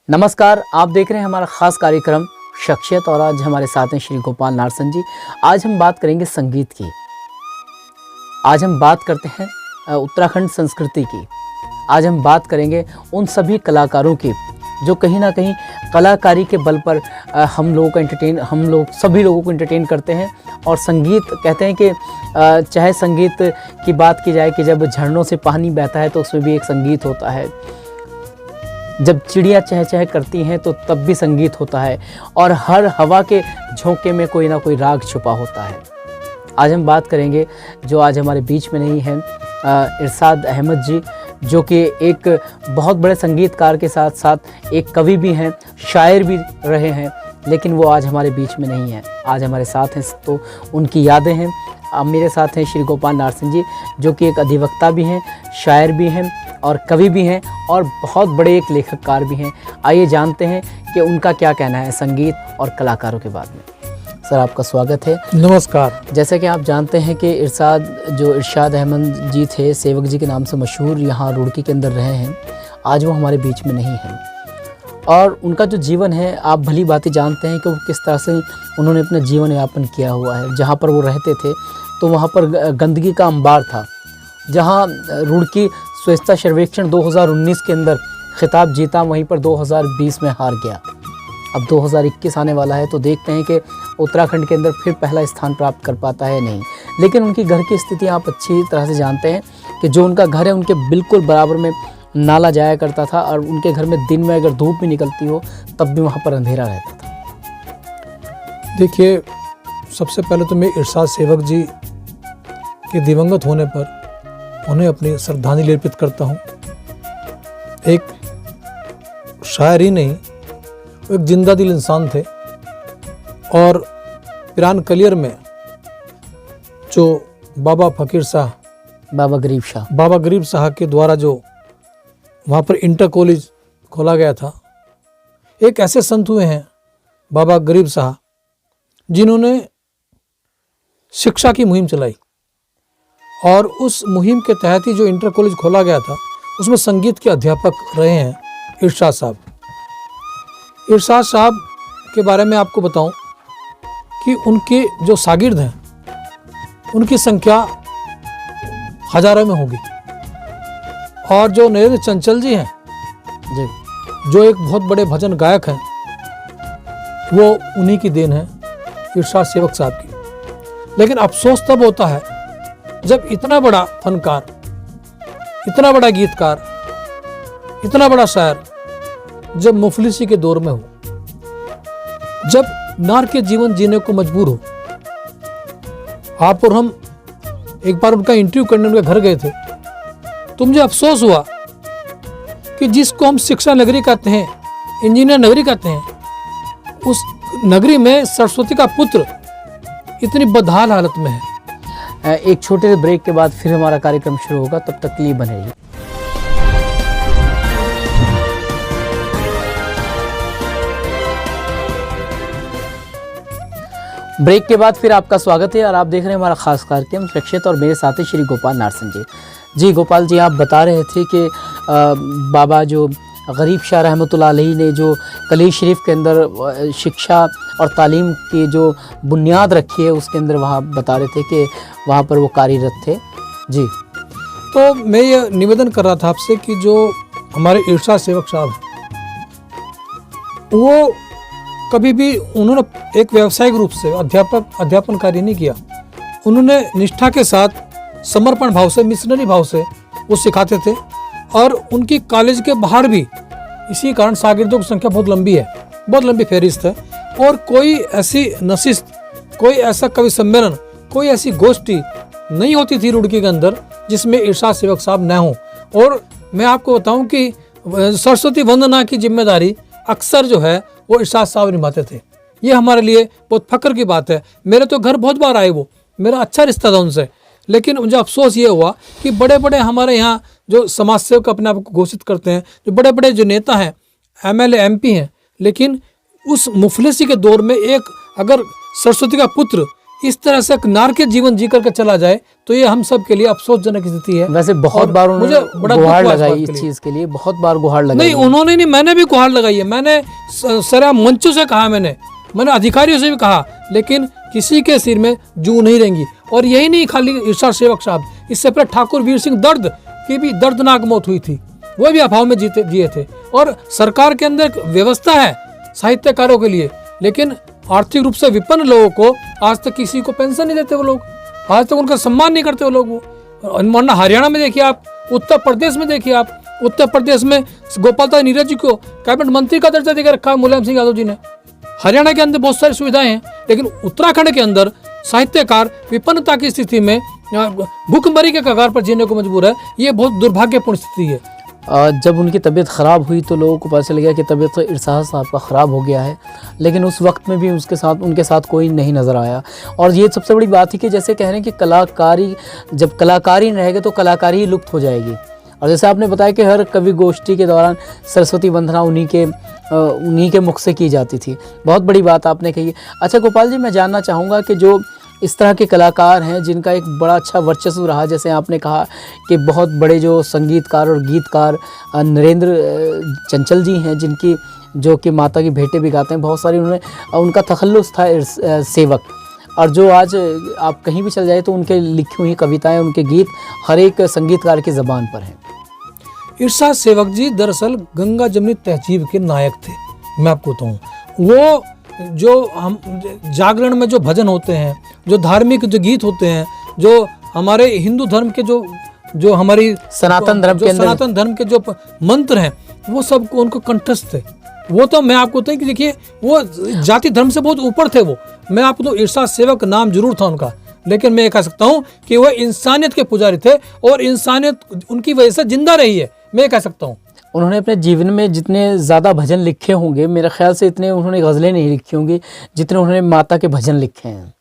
नमस्कार, आप देख रहे हैं हमारा खास कार्यक्रम शख्सियत और आज हमारे साथ हैं श्री गोपाल नारसन जी। आज हम बात करेंगे संगीत की। आज हम बात करते हैं उत्तराखंड संस्कृति की। आज हम बात करेंगे उन सभी कलाकारों की जो कहीं ना कहीं कलाकारी के बल पर हम लोग सभी लोगों को एंटरटेन करते हैं। और संगीत कहते हैं कि चाहे संगीत की बात की जाए कि जब झरनों से पानी बहता है तो उसमें भी एक संगीत होता है, जब चिड़िया चह चह करती हैं तो तब भी संगीत होता है, और हर हवा के झोंके में कोई ना कोई राग छुपा होता है। आज हम बात करेंगे जो आज हमारे बीच में नहीं है, इरशाद अहमद जी, जो कि एक बहुत बड़े संगीतकार के साथ साथ एक कवि भी हैं, शायर भी रहे हैं, लेकिन वो आज हमारे बीच में नहीं है। आज हमारे साथ हैं तो उनकी यादें हैं। अब मेरे साथ हैं श्री गोपाल नारसन जी, जो कि एक अधिवक्ता भी हैं, शायर भी हैं और कवि भी हैं और बहुत बड़े एक लेखककार भी हैं। आइए जानते हैं कि उनका क्या कहना है संगीत और कलाकारों के बारे में। सर, आपका स्वागत है। नमस्कार। जैसे कि आप जानते हैं कि इरशाद अहमद जी थे, सेवक जी के नाम से मशहूर, यहाँ रुड़की के अंदर रहे हैं। आज वो हमारे बीच में नहीं हैं और उनका जो जीवन है आप भली बातें जानते हैं कि वो किस तरह से उन्होंने अपना जीवन यापन किया हुआ है। जहाँ पर वो रहते थे तो वहाँ पर गंदगी का अंबार था। जहाँ रुड़की स्वच्छता सर्वेक्षण 2019 के अंदर खिताब जीता, वहीं पर 2020 में हार गया। अब 2021 आने वाला है तो देखते हैं कि उत्तराखंड के अंदर फिर पहला स्थान प्राप्त कर पाता है नहीं। लेकिन उनकी घर की स्थिति आप अच्छी तरह से जानते हैं कि जो उनका घर है उनके बिल्कुल बराबर में नाला जाया करता था और उनके घर में दिन में अगर धूप भी निकलती हो तब भी वहाँ पर अंधेरा रहता था। देखिए, सबसे पहले तो मैं इरशाद सेवक जी के दिवंगत होने पर उन्हें अपनी श्रद्धांजलि अर्पित करता हूँ। एक शायर ही नहीं, वो एक जिंदा दिल इंसान थे और पिरान कलियर में जो बाबा गरीब शाह के द्वारा जो वहाँ पर इंटर कॉलेज खोला गया था, एक ऐसे संत हुए हैं बाबा गरीब शाह जिन्होंने शिक्षा की मुहिम चलाई और उस मुहिम के तहत ही जो इंटर कॉलेज खोला गया था उसमें संगीत के अध्यापक रहे हैं इरशाद साहब। इरशाद साहब के बारे में आपको बताऊं कि उनके जो शागिर्द हैं उनकी संख्या हजारों में होगी। और जो नरेंद्र चंचल जी हैं जी, जो एक बहुत बड़े भजन गायक हैं, वो उन्हीं की देन है, इरशाद सेवक साहब की। लेकिन अफसोस तब होता है जब इतना बड़ा फनकार, इतना बड़ा गीतकार, इतना बड़ा शायर जब मुफलिसी के दौर में हो, जब नार के जीवन जीने को मजबूर हो। आप और हम एक बार उनका इंटरव्यू करने उनके घर गए थे तो मुझे अफसोस हुआ कि जिसको हम शिक्षा नगरी कहते हैं, इंजीनियर नगरी कहते हैं, उस नगरी में सरस्वती का पुत्र इतनी बदहाल हालत में है। एक छोटे से ब्रेक के बाद फिर हमारा कार्यक्रम शुरू होगा, तब तक के लिए बने रहिए। ब्रेक के बाद फिर आपका स्वागत है और आप देख रहे हैं हमारा खास कार्यक्रम शख्सियत और मेरे साथ श्री गोपाल नारसन जी। जी गोपाल जी, आप बता रहे थे कि बाबा जो गरीब शाह रहमतुल्लाह अलैहि ने जो कलीज शरीफ के अंदर शिक्षा और तालीम की जो बुनियाद रखी है उसके अंदर वहाँ बता रहे थे कि वहाँ पर वो कार्यरत थे। जी, तो मैं ये निवेदन कर रहा था आपसे कि जो हमारे इरशाद सेवक साहब हैं, वो कभी भी उन्होंने एक व्यावसायिक रूप से अध्यापन कार्य नहीं किया। उन्होंने निष्ठा के साथ, समर्पण भाव से, मिशनरी भाव से वो सिखाते थे और उनकी कॉलेज के बाहर भी इसी कारण शागिर्दों की संख्या बहुत लंबी है, बहुत लंबी फहरिस्त है। और कोई ऐसी नशिस्त, कोई ऐसा कवि सम्मेलन, कोई ऐसी गोष्ठी नहीं होती थी रुड़की के अंदर जिसमें इरशाद सेवक साहब न हों। और मैं आपको बताऊं कि सरस्वती वंदना की जिम्मेदारी अक्सर जो है वो इरशाद साहब निभाते थे। ये हमारे लिए बहुत फख्र की बात है। मेरे तो घर बहुत बार आए वो, मेरा अच्छा रिश्ता था उनसे। लेकिन मुझे अफसोस ये हुआ कि बड़े बड़े हमारे यहाँ जो समाज सेवक अपने आप को घोषित करते हैं, जो बड़े बड़े जो नेता हैं, MLA MP हैं, लेकिन उस मुफलिसी के दौर में एक अगर सरस्वती का पुत्र इस तरह से एक नारकीय जीवन जी करके चला जाए तो ये हम सब के लिए अफसोसजनक स्थिति है। वैसे बहुत और बार मुझे उन्होंने बड़ा गुहार दुख हुआ इस लगाई बात इस के लिए। चीज के लिए, बहुत बार गुहार लगाई नहीं, उन्होंने नहीं, मैंने भी गुहार लगाई है। मैंने सरा मंचों से कहा, मैंने अधिकारियों से भी कहा, लेकिन किसी के सिर में जू नहीं रहेंगी। और यही नहीं खाली इरशाद सेवक साहब, इससे पहले ठाकुर वीर सिंह दर्द की भी दर्दनाक मौत हुई थी, वो भी अभाव में जिए थे। और सरकार के अंदर व्यवस्था है साहित्यकारों के लिए, लेकिन आर्थिक रूप से विपन्न लोगों को आज तक किसी को पेंशन नहीं देते वो लोग, आज तक उनका सम्मान नहीं करते वो लोग। वरना हरियाणा में देखिए आप, उत्तर प्रदेश में देखिए आप, उत्तर प्रदेश में गोपालता नीरज जी को कैबिनेट मंत्री का दर्जा देकर रखा है मुलायम सिंह यादव जी ने। हरियाणा के अंदर बहुत सारी सुविधाएं हैं, लेकिन उत्तराखंड के अंदर साहित्यकार विपन्नता की स्थिति में भूखमरी के कगार पर जीने को मजबूर है। ये बहुत दुर्भाग्यपूर्ण स्थिति है। जब उनकी तबीयत ख़राब हुई तो लोगों को पता चल गया कि तबीयत तो इरशाद साहब का ख़राब हो गया है, लेकिन उस वक्त में भी उनके साथ कोई नहीं नज़र आया। और ये सबसे बड़ी बात है कि जैसे कह रहे हैं कि कलाकारी, जब कलाकारी नहीं रहेगी तो कलाकारी ही लुप्त हो जाएगी। और जैसे आपने बताया कि हर कवि गोष्ठी के दौरान सरस्वती वंदना उन्हीं के मुख से की जाती थी। बहुत बड़ी बात आपने कही। अच्छा गोपाल जी, मैं जानना चाहूँगा कि जो इस तरह के कलाकार हैं जिनका एक बड़ा अच्छा वर्चस्व रहा, जैसे आपने कहा कि बहुत बड़े जो संगीतकार और गीतकार नरेंद्र चंचल जी हैं, जिनकी जो कि माता की भेंटें भी गाते हैं, बहुत सारी उनका तखल्लुस था सेवक। और जो आज आप कहीं भी चल जाए तो उनके लिखी हुई कविताएं, उनके गीत हर एक संगीतकार की ज़बान पर हैं। इरशाद सेवक जी दरअसल गंगा जमनी तहजीब के नायक थे। मैं आपको बताऊँ, वो जो हम जागरण में जो भजन होते हैं, जो धार्मिक जो गीत होते हैं, जो हमारे हिंदू धर्म के जो हमारी सनातन धर्म के जो मंत्र हैं, वो सब उनको कंठस्थ थे। वो तो मैं आपको बताऊं कि देखिए, वो जाति धर्म से बहुत ऊपर थे। वो मैं आपको तो इरशाद सेवक नाम जरूर था उनका, लेकिन मैं ये कह सकता हूँ कि वो इंसानियत के पुजारी थे और इंसानियत उनकी वजह से जिंदा रही है, मैं ये कह सकता हूँ। उन्होंने अपने जीवन में जितने ज़्यादा भजन लिखे होंगे, मेरे ख्याल से इतने उन्होंने गज़लें नहीं लिखी होंगी जितने उन्होंने माता के भजन लिखे हैं।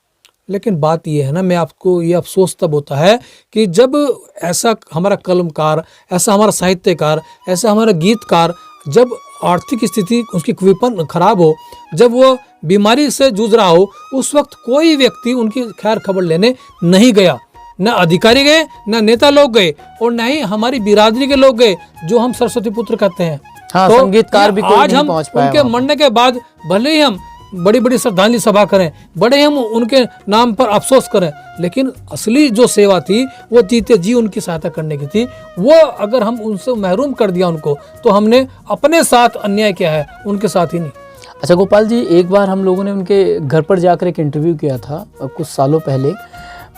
लेकिन बात ये है ना, मैं आपको ये अफसोस तब होता है कि जब ऐसा हमारा कलमकार, ऐसा हमारा साहित्यकार, ऐसा हमारा गीतकार जब आर्थिक स्थिति उसकी विपन्न खराब हो, जब वो बीमारी से जूझ रहा हो, उस वक्त कोई व्यक्ति उनकी खैर खबर लेने नहीं गया। न अधिकारी गए, न नेता लोग गए, और न ही हमारी बिरादरी के लोग गए जो हम सरस्वती पुत्र कहते हैं। हाँ, तो संगीतकार भी कोई आज नहीं हम पहुंच पाया उनके मरने के बाद भले ही हम बड़ी बड़ी श्रद्धांजलि सभा करें, बड़े हम उनके नाम पर अफसोस करें, लेकिन असली जो सेवा थी वो जीते जी उनकी सहायता करने की थी। वो अगर हम उनसे महरूम कर दिया उनको, तो हमने अपने साथ अन्याय किया है, उनके साथ ही नहीं। अच्छा गोपाल जी, एक बार हम लोगों ने उनके घर पर जाकर एक इंटरव्यू किया था कुछ सालों पहले,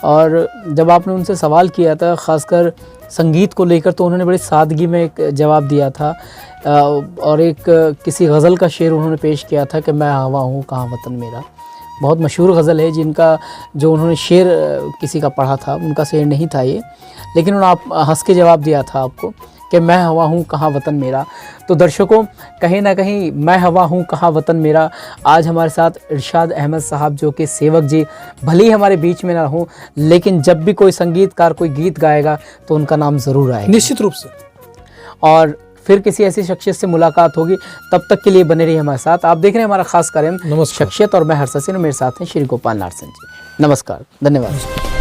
और जब आपने उनसे सवाल किया था खासकर संगीत को लेकर, तो उन्होंने बड़ी सादगी में एक जवाब दिया था, और एक किसी गज़ल का शेर उन्होंने पेश किया था कि मैं हवा हूँ कहाँ वतन मेरा। बहुत मशहूर गज़ल है, जिनका जो उन्होंने शेर किसी का पढ़ा था, उनका शेर नहीं था ये, लेकिन उन्होंने हंस के जवाब दिया था आपको कि मैं हवा हूँ कहाँ वतन मेरा। तो दर्शकों, कहीं ना कहीं मैं हवा हूँ कहाँ वतन मेरा, आज हमारे साथ इरशाद अहमद साहब जो कि सेवक जी भले ही हमारे बीच में ना हो, लेकिन जब भी कोई संगीतकार कोई गीत गाएगा तो उनका नाम ज़रूर आएगा निश्चित रूप से। और फिर किसी ऐसी शख्सियत से मुलाकात होगी, तब तक के लिए बने रहिए हमारे साथ। आप देख रहे हैं हमारा खास कार्यक्रम शख्सियत, और मैं हर्ष सिंह, मेरे साथ हैं श्री गोपाल नारसन जी। नमस्कार, धन्यवाद।